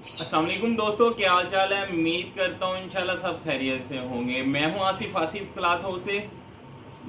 अस्सलाम वालेकुम दोस्तों, क्या हाल चाल है। उम्मीद करता हूँ इंशाल्लाह सब खैरियत से होंगे। मैं हूँ आसिफ क्लॉथ हाउस से।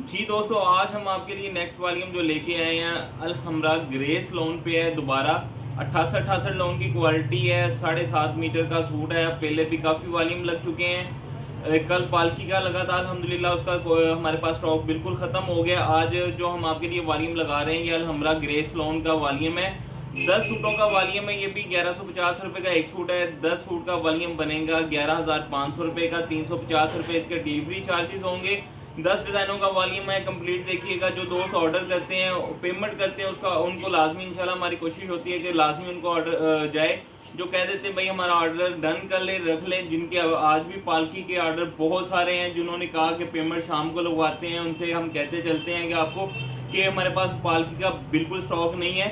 जी दोस्तों, आज हम आपके लिए नेक्स्ट वॉल्यूम जो लेके आए हैं अलहमरा ग्रेस लोन पे है। दोबारा 68 लोन की क्वालिटी है। 7.5 मीटर का सूट है। पहले भी काफ़ी वॉल्यूम लग चुके हैं। कल पालकी का लगा था, अल्हम्दुलिल्लाह उसका हमारे पास स्टॉक बिल्कुल ख़त्म हो गया। आज जो हम आपके लिए वॉल्यूम लगा रहे हैं ये अलहमरा ग्रेस लोन का वॉल्यूम है। 10 सूटों का वॉल्यूम है। ये भी 1150 रुपए का एक सूट है। 10 सूट का वॉल्यूम बनेगा 11,500 रुपए का। 350 रुपए इसके डिलीवरी चार्जेस होंगे। 10 डिजाइनों का वॉल्यूम है। कंप्लीट देखिएगा। जो दोस्त ऑर्डर करते हैं, पेमेंट करते हैं, उसका उनको लाजमी इंशाल्लाह हमारी कोशिश होती है कि लाजमी उनको ऑर्डर जाए। जो कह देते हैं भाई हमारा ऑर्डर डन कर ले, रख ले, जिनके आज भी पालकी के ऑर्डर बहुत सारे हैं, जिन्होंने कहा कि पेमेंट शाम को लगवाते हैं, उनसे हम कहते चलते हैं कि आपको कि हमारे पास पालकी का बिल्कुल स्टॉक नहीं है।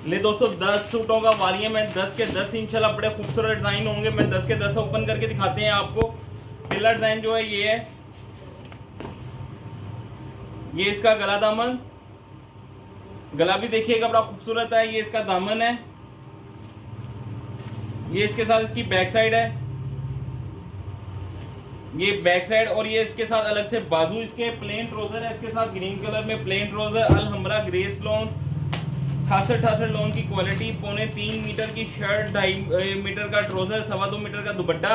ले दोस्तों, 10 सूटों का वॉल्यूम है। 10 के 10 इंशाल्लाह बड़े खूबसूरत डिजाइन होंगे। मैं 10 के 10 ओपन करके दिखाते हैं आपको। पहला डिजाइन जो है ये है। ये इसका गला दामन, गला भी देखिएगा बड़ा खूबसूरत है। ये इसका दामन है। ये इसके साथ इसकी बैक साइड है। ये बैक साइड और ये इसके साथ अलग से बाजू। इसके प्लेन ट्राउजर है। इसके साथ ग्रीन कलर में plane trouser. Alhamra grace loan 68 loan की क्वालिटी। 3.25 मीटर की शर्ट, 2.5 मीटर का ट्राउजर, 2.25 मीटर का दुपट्टा।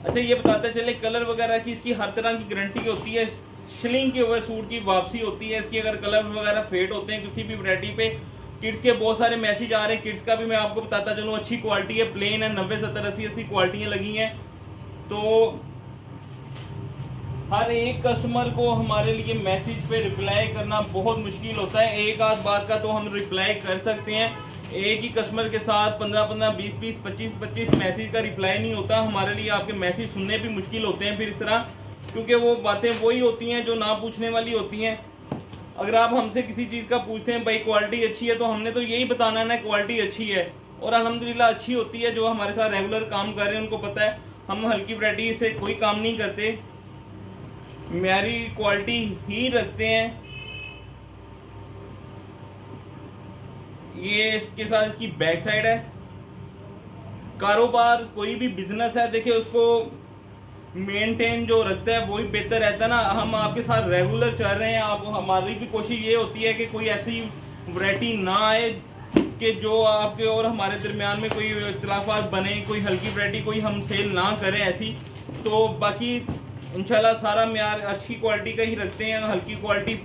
अच्छा, ये बताते चले कलर वगैरह की इसकी हर तरह की गारंटी होती है। शिलिंग के हुए सूट की वापसी होती है इसकी। अगर कलर वगैरह फेड होते हैं किसी भी वैरायटी पे। किड्स के बहुत सारे मैसेज आ रहे हैं। किड्स का भी मैं आपको बताता चलूँ, अच्छी क्वालिटी है। प्लेन है। 90, 70, 80 क्वालिटियां लगी हैं। तो हर एक कस्टमर को हमारे लिए मैसेज पे रिप्लाई करना बहुत मुश्किल होता है। एक आध बात का तो हम रिप्लाई कर सकते हैं। एक ही कस्टमर के साथ 15-15, 20-20, 25-25 मैसेज का रिप्लाई नहीं होता। हमारे लिए आपके मैसेज सुनने भी मुश्किल होते हैं फिर इस तरह, क्योंकि वो बातें वही होती हैं जो ना पूछने वाली होती हैं। अगर आप हमसे किसी चीज़ का पूछते हैं भाई क्वालिटी अच्छी है, तो हमने तो यही बताना है ना क्वालिटी अच्छी है। और अल्हम्दुलिल्लाह अच्छी होती है। जो हमारे साथ रेगुलर काम कर रहे हैं उनको पता है हम हल्की वैरायटी से कोई काम नहीं करते, म्यारी क्वालिटी ही रखते हैं। ये इसके साथ इसकी बैक साइड है। कारोबार कोई भी बिजनेस है, देखिए उसको मेंटेन जो रखता है वही बेहतर रहता है ना। हम आपके साथ रेगुलर चल रहे हैं। आप हमारी भी कोशिश ये होती है कि कोई ऐसी वैरायटी ना आए कि जो आपके और हमारे दरमियान में कोई इख्तिलाफात बने, कोई हल्की वैरायटी कोई हम सेल ना करें ऐसी। तो बाकी इंशाल्लाह सारा म्यार अच्छी क्वालिटी का ही रखते हैं, हल्की क्वालिटी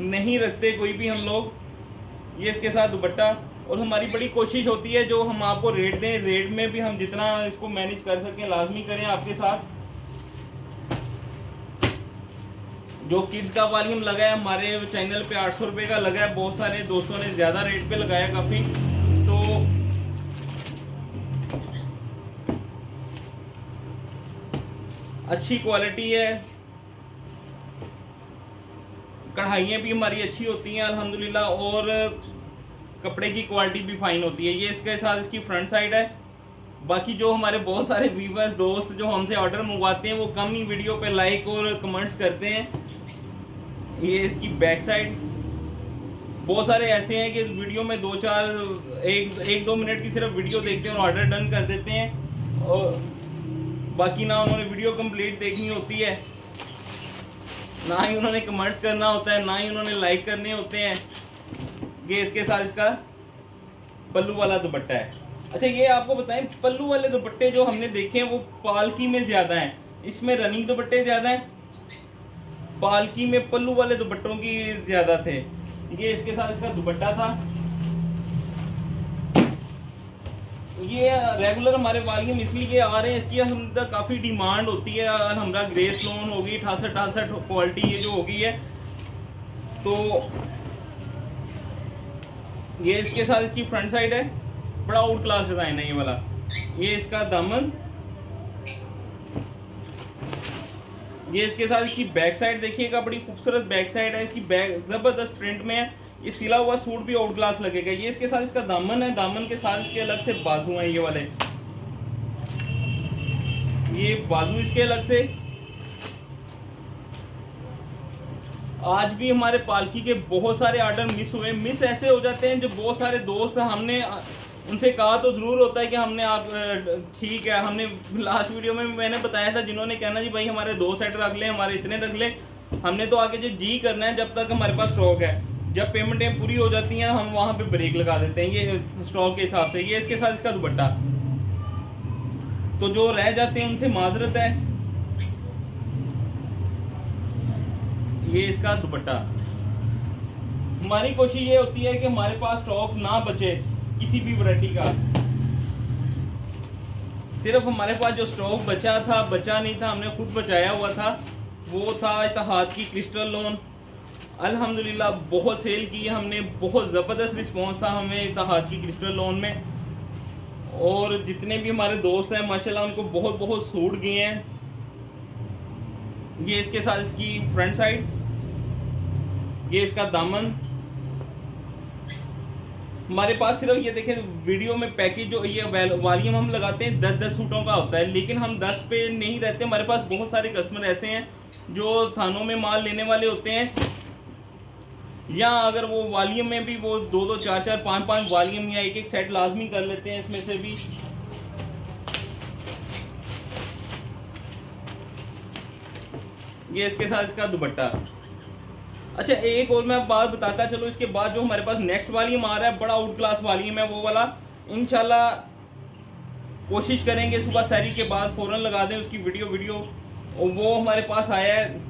नहीं रखते कोई भी हम लोग। ये इसके साथ दुपट्टा। और हमारी बड़ी कोशिश होती है जो हम आपको रेट दें, रेट में भी हम जितना इसको मैनेज कर सकें लाजमी करें आपके साथ। जो किड्स का वॉल्यूम लगा है हमारे चैनल पे 800 रुपए का लगा है। बहुत सारे दोस्तों ने ज्यादा रेट पे लगाया काफी। तो अच्छी क्वालिटी है। कढ़ाइयाँ भी हमारी अच्छी होती हैं अल्हम्दुलिल्लाह। और कपड़े की क्वालिटी भी फाइन होती है। ये इसके साथ इसकी फ्रंट साइड है। बाकी जो हमारे बहुत सारे व्यूअर्स दोस्त जो हमसे ऑर्डर मंगवाते हैं वो कम ही वीडियो पे लाइक और कमेंट्स करते हैं। ये इसकी बैक साइड। बहुत सारे ऐसे हैं कि वीडियो में 1-2 मिनट की सिर्फ वीडियो देखते हैं और ऑर्डर डन कर देते हैं। और बाकी ना उन्होंने वीडियो कंप्लीट देखनी होती है, ना ही उन्होंने कमेंट्स करना होता है, ना ही उन्होंने लाइक करने होते हैं। ये इसके साथ इसका पल्लू वाला दुपट्टा है। अच्छा, ये आपको बताएं, पल्लू वाले दुपट्टे जो हमने देखे हैं वो पालकी में ज्यादा हैं। इसमें रनिंग दुपट्टे ज्यादा हैं, पालकी में पल्लू वाले दुपट्टों की ज्यादा थे। ये इसके साथ इसका दुपट्टा था। ये रेगुलर हमारे वॉल्यूम इसलिए आ रहे हैं, इसकी हम काफी डिमांड होती है। हमारा ग्रेस लोन होगी 68 क्वालिटी ये जो होगी है। तो ये इसके साथ इसकी फ्रंट साइड है। बड़ा आउट क्लास डिजाइन है ये वाला। ये इसका दामन। ये इसके साथ इसकी बैक साइड देखिएगा, बड़ी खूबसूरत बैक साइड है। इसकी बैक जबरदस्त प्रिंट में है। ये सिला हुआ सूट भी आउट क्लास लगेगा। ये इसके साथ इसका दामन है। दामन के साथ इसके अलग से बाजू हैं ये वाले। ये बाजू इसके अलग से। आज भी हमारे पालकी के बहुत सारे ऑर्डर मिस हुए। मिस ऐसे हो जाते हैं जो बहुत सारे दोस्त हमने उनसे कहा तो ज़रूर होता है कि हमने आप ठीक है, हमने लास्ट वीडियो में मैंने बताया था, जिन्होंने कहना जी भाई हमारे 2 सेट रख ले, हमारे इतने रख ले, हमने तो आगे जो जी करना है जब तक हमारे पास स्टॉक है। जब पेमेंटें पूरी हो जाती हैं हम वहां पे ब्रेक लगा देते हैं, ये स्टॉक के हिसाब से। ये इसके साथ इसका दुपट्टा, तो जो रह जाते हैं उनसे माजरत है। ये इसका दुपट्टा। हमारी कोशिश ये होती है कि हमारे पास स्टॉक ना बचे किसी भी वैरायटी का। सिर्फ हमारे पास जो स्टॉक बचा नहीं था, हमने खुद बचाया हुआ था, वो था इत्तेहाद की क्रिस्टल लोन। अल्हम्दुलिल्लाह बहुत सेल की हमने, बहुत ज़बरदस्त रिस्पांस था हमें इत्तेहाद की क्रिस्टल लोन में। और जितने भी हमारे दोस्त हैं माशाल्लाह उनको बहुत बहुत सूट गए हैं। ये इसके साथ इसकी फ्रंट साइड, ये इसका दामन। हमारे पास सिर्फ ये देखें वीडियो में पैकेज जो ये वॉल्यूम हम लगाते हैं 10-10 सूटों का होता है, लेकिन हम 10 पे नहीं रहते। हमारे पास बहुत सारे कस्टमर ऐसे हैं जो थानों में माल लेने वाले होते हैं, या अगर वो वॉल्यूम में भी वो 2-2, 4-4, 5-5 वॉल्यूम या एक सेट लाजमी कर लेते हैं इसमें से भी। ये इसके साथ इसका दुपट्टा। अच्छा एक और मैं बात बताता चलो, इसके बाद जो हमारे पास नेक्स्ट वॉल्यूम आ रहा है बड़ा आउट क्लास वॉल्यूम है, वो वाला इंशाल्लाह कोशिश करेंगे सुबह सहरी के बाद फौरन लगा दें उसकी वीडियो। और वो हमारे पास आया है।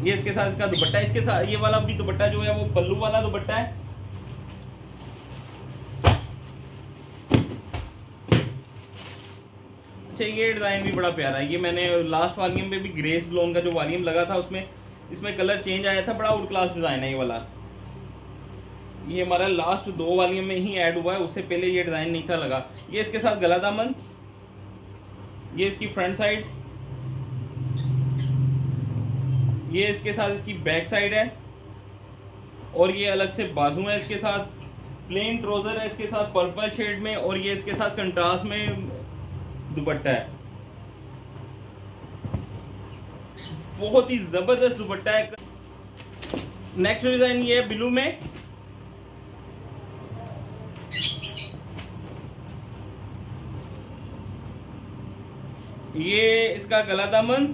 ये इसके साथ इसका दुपट्टा, इसके साथ ये वाला भी दुपट्टा जो है वो पल्लू वाला दुपट्टा है। अच्छा ये डिजाइन भी बड़ा प्यारा है। ये मैंने लास्ट वॉल्यूम पे भी ग्रेस लोन का जो वॉल्यूम लगा था उसमें इसमें कलर चेंज आया था, बड़ा आउट क्लास डिजाइन है ये वाला। ये हमारा लास्ट 2 वॉल्यूम में ही ऐड हुआ है, उससे पहले ये डिजाइन नहीं था लगा। ये इसके साथ गला दामन, ये इसकी फ्रंट साइड, ये इसके साथ इसकी बैक साइड है, और ये अलग से बाजू है। इसके साथ प्लेन ट्राउजर है इसके साथ पर्पल शेड में, और ये इसके साथ कंट्रास्ट में दुपट्टा है। बहुत ही जबरदस्त दुपट्टा है। नेक्स्ट डिजाइन ये है ब्लू में। ये इसका गला दामन,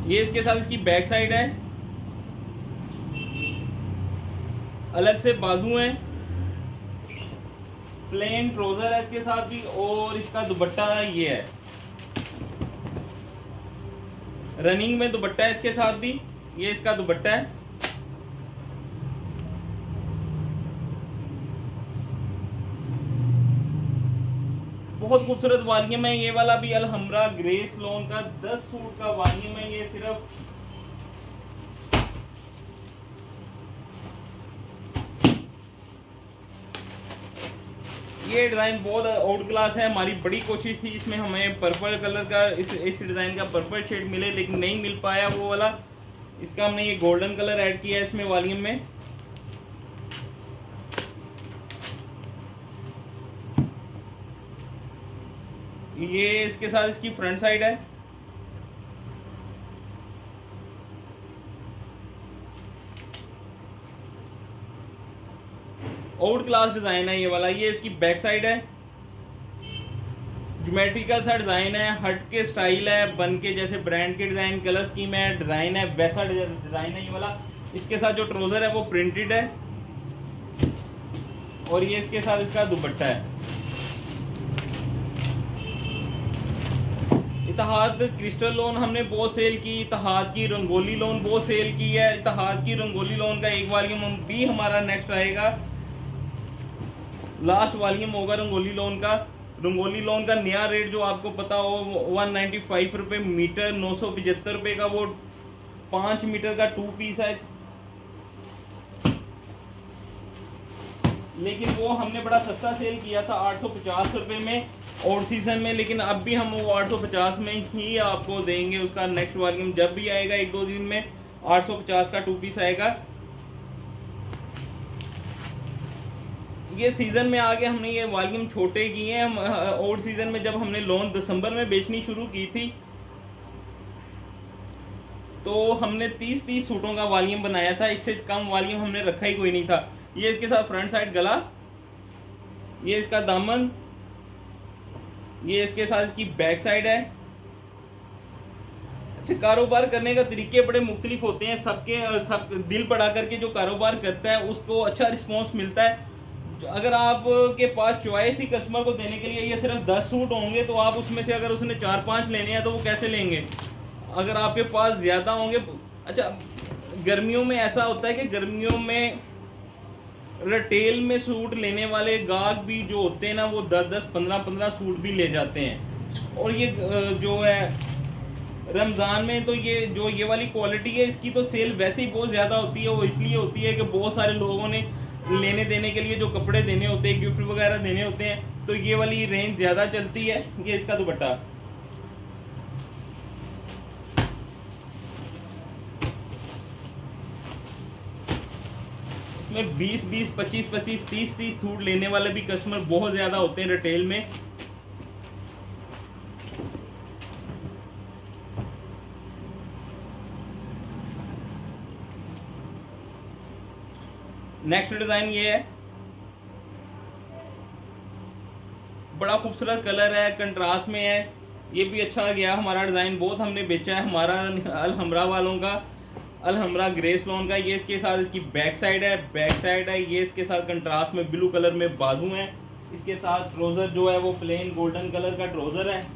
ये इसके साथ इसकी बैक साइड है, अलग से बाजू है, प्लेन ट्राउजर है इसके साथ भी, और इसका दुपट्टा ये है रनिंग में दुपट्टा है इसके साथ भी। ये इसका दुपट्टा है। बहुत खूबसूरत वॉल्यूम है ये वाला भी। अलहमरा ग्रेस लोन का 10 सूट का वॉल्यूम है ये सिर्फ। ये डिजाइन बहुत आउट क्लास है। हमारी बड़ी कोशिश थी इसमें हमें पर्पल कलर का इस डिजाइन का पर्पल शेड मिले, लेकिन नहीं मिल पाया वो वाला। इसका हमने ये गोल्डन कलर ऐड किया है इसमें वॉल्यूम में। ये इसके साथ इसकी फ्रंट साइड है। आउट क्लास डिजाइन है ये वाला। ये इसकी बैक साइड है। ज्योमेट्रिकल सा डिजाइन है, हट के स्टाइल है, बन के जैसे ब्रांड के डिजाइन कलर स्कीम है, डिजाइन है वैसा डिजाइन है ये वाला। इसके साथ जो ट्राउजर है वो प्रिंटेड है, और ये इसके साथ इसका दुपट्टा है। इत्तेहाद क्रिस्टल लोन हमने बहुत सेल की, इत्तेहाद की रंगोली लोन बहुत सेल की है। इत्तेहाद की रंगोली लोन का एक वॉल्यूम भी हमारा नेक्स्ट आएगा, लास्ट वॉल्यूम होगा रंगोली लोन का। रंगोली लोन का नया रेट जो आपको पता हो 195 रुपये मीटर, 975 रुपये का वो 5 मीटर का 2 पीस है। लेकिन वो हमने बड़ा सस्ता सेल किया था 850 रुपये में और सीजन में, लेकिन अब भी हम वो 850 में ही आपको देंगे। उसका नेक्स्ट वॉल्यूम जब भी आएगा 1-2 दिन में 850 का 2 पीस आएगा। ये सीजन में आगे हमने ये वॉल्यूम छोटे किए हैं। हम और सीजन में जब हमने लोन दिसंबर में बेचनी शुरू की थी तो हमने 30 सूटों का वॉल्यूम बनाया था, इससे कम वॉल्यूम हमने रखा ही कोई नहीं था। ये इसके साथ फ्रंट साइड गला, ये इसका दामन, ये इसके साथ इसकी बैक साइड है। अच्छा, कारोबार करने का तरीके बड़े मुख्तलिफ होते हैं, सब दिल बढ़ा करके जो कारोबार करता है उसको अच्छा रिस्पॉन्स मिलता है। अगर आपके पास चॉइस ही कस्टमर को देने के लिए ये सिर्फ 10 सूट होंगे तो आप उसमें से अगर उसने 4-5 लेने हैं तो वो कैसे लेंगे? अगर आपके पास ज्यादा होंगे। अच्छा, गर्मियों में ऐसा होता है कि गर्मियों में रिटेल में सूट लेने वाले गाहक भी जो होते हैं ना, वो 10-10, 15-15 सूट भी ले जाते हैं। और ये जो है रमजान में तो ये वाली क्वालिटी है, इसकी तो सेल वैसे ही बहुत ज्यादा होती है। वो इसलिए होती है कि बहुत सारे लोगों ने लेने देने के लिए जो कपड़े देने होते हैं, गिफ्ट वगैरह देने होते हैं, तो ये वाली रेंज ज्यादा चलती है। ये इसका दुपट्टा, में 20-20, 25-25, 30-30 सूट लेने वाले भी कस्टमर बहुत ज्यादा होते हैं रिटेल में। नेक्स्ट डिजाइन ये है, बड़ा खूबसूरत कलर है, कंट्रास्ट में है। ये भी अच्छा गया हमारा डिजाइन, बहुत हमने बेचा है हमारा अलहमरा वालों का, अलहमरा ग्रे स्टोन का। ये इसके साथ इसकी बैक साइड है, ये इसके साथ कंट्रास्ट में ब्लू कलर में बाजू है। इसके साथ ट्राउजर जो है वो प्लेन गोल्डन कलर का ट्राउजर है,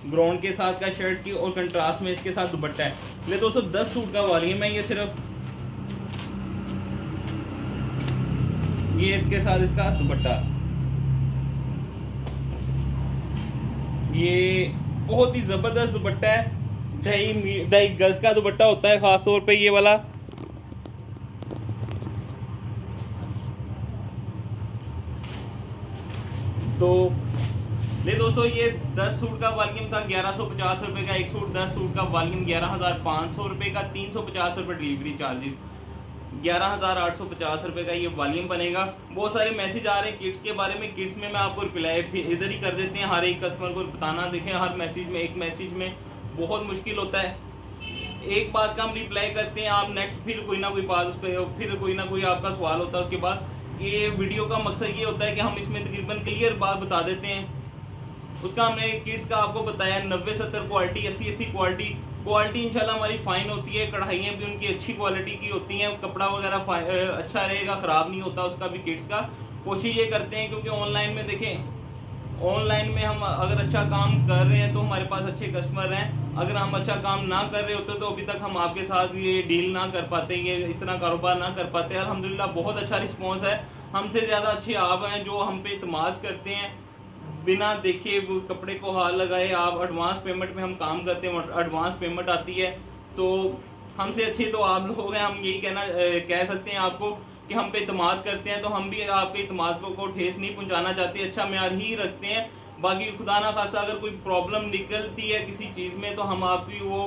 ग्राउंड के साथ का शर्ट की, और कंट्रास्ट में इसके साथ दुपट्टा है। ले दोस्तों 10 सूट का वॉल्यूम है ये सिर्फ। ये इसके साथ इसका दुपट्टा, ये बहुत ही जबरदस्त दुपट्टा है, 2.5 गज का दुपट्टा होता है खास तौर पे ये वाला। तो ले दोस्तों, ये 10 सूट का वॉल्यूम था 1150 रुपए का एक सूट। 10 सूट का वॉल्यूम 11,500 रुपए का, 350 रुपए डिलीवरी चार्जेस, 11,850 रुपए का ये वॉल्यूम बनेगा। बहुत सारे मैसेज आ रहे हैं किड्स के बारे में। किड्स में मैं आपको रिप्लाई इधर ही कर देते हैं, हर एक कस्टमर को बताना। देखें, हर मैसेज में, एक मैसेज में बहुत मुश्किल होता है, एक बात का हम रिप्लाई करते हैं, आप नेक्स्ट फिर कोई ना कोई बात उस पर, फिर कोई ना कोई आपका सवाल होता है उसके बाद। ये वीडियो का मकसद ये होता है कि हम इसमें तकरीबन क्लियर बात बता देते हैं। उसका हमने किड्स का आपको बताया 90-70 क्वालिटी, 80-80 क्वालिटी इंशाल्लाह हमारी फाइन होती है। कढ़ाइयाँ भी उनकी अच्छी क्वालिटी की होती हैं, कपड़ा वगैरह अच्छा रहेगा, खराब नहीं होता उसका भी किड्स का। कोशिश ये करते हैं, क्योंकि ऑनलाइन में देखें, ऑनलाइन में हम अगर अच्छा काम कर रहे हैं तो हमारे पास अच्छे कस्टमर हैं। अगर हम अच्छा काम ना कर रहे होते तो अभी तक हम आपके साथ ये डील ना कर पाते, ये इस तरह कारोबार ना कर पाते। अल्हम्दुलिल्लाह बहुत अच्छा रिस्पॉन्स है, हमसे ज़्यादा अच्छे आप हैं जो हम पे इत्माद करते हैं, बिना देखे वो कपड़े को हाथ लगाए। आप एडवांस पेमेंट में हम काम करते हैं, एडवांस पेमेंट आती है, तो हमसे अच्छे तो आप लोग हैं। हम यही कह सकते हैं आपको कि हम पे इत्माद करते हैं, तो हम भी आपके इत्माद को ठेस नहीं पहुंचाना चाहते, अच्छा म्यार ही रखते हैं। बाकी खुदा ना खास्ता अगर कोई प्रॉब्लम निकलती है किसी चीज़ में तो हम आपकी वो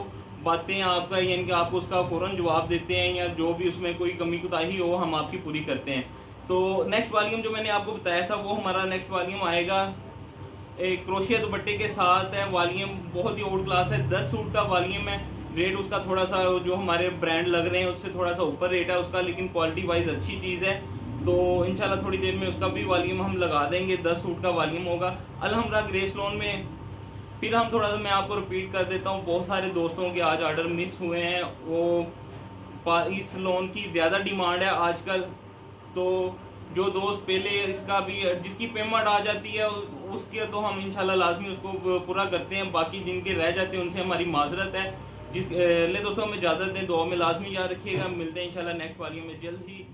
बातें आपका यानी कि आपको उसका फौरन जवाब देते हैं, या जो भी उसमें कोई कमी कोताही हो हम आपकी पूरी करते हैं। तो नेक्स्ट वॉल्यूम जो मैंने आपको बताया था वो हमारा नेक्स्ट वॉल्यूम आएगा एक क्रोशिया दुपट्टे के साथ है। वॉल्यूम बहुत ही ओल्ड क्लास है, 10 सूट का वॉल्यूम है। रेट उसका थोड़ा सा जो हमारे ब्रांड लग रहे हैं उससे थोड़ा सा ऊपर रेट है उसका, लेकिन क्वालिटी वाइज अच्छी चीज़ है। तो इंशाल्लाह थोड़ी देर में उसका भी वॉल्यूम हम लगा देंगे, 10 सूट का वॉल्यूम होगा अलहमरा ग्रे स्टोन में। फिर हम थोड़ा सा मैं आपको रिपीट कर देता हूँ, बहुत सारे दोस्तों के आज ऑर्डर मिस हुए हैं, वो इस लोन की ज़्यादा डिमांड है आजकल। तो जो दोस्त पहले इसका भी जिसकी पेमेंट आ जाती है उसके तो हम इंशाल्लाह लाजमी उसको पूरा करते हैं, बाकी जिनके रह जाते हैं उनसे हमारी माजरत है। ले दोस्तों हमें इजाज़त दें, दुआ में लाजमी याद रखिएगा। मिलते हैं इंशाल्लाह नेक्स्ट वॉल्यूम में जल्द ही।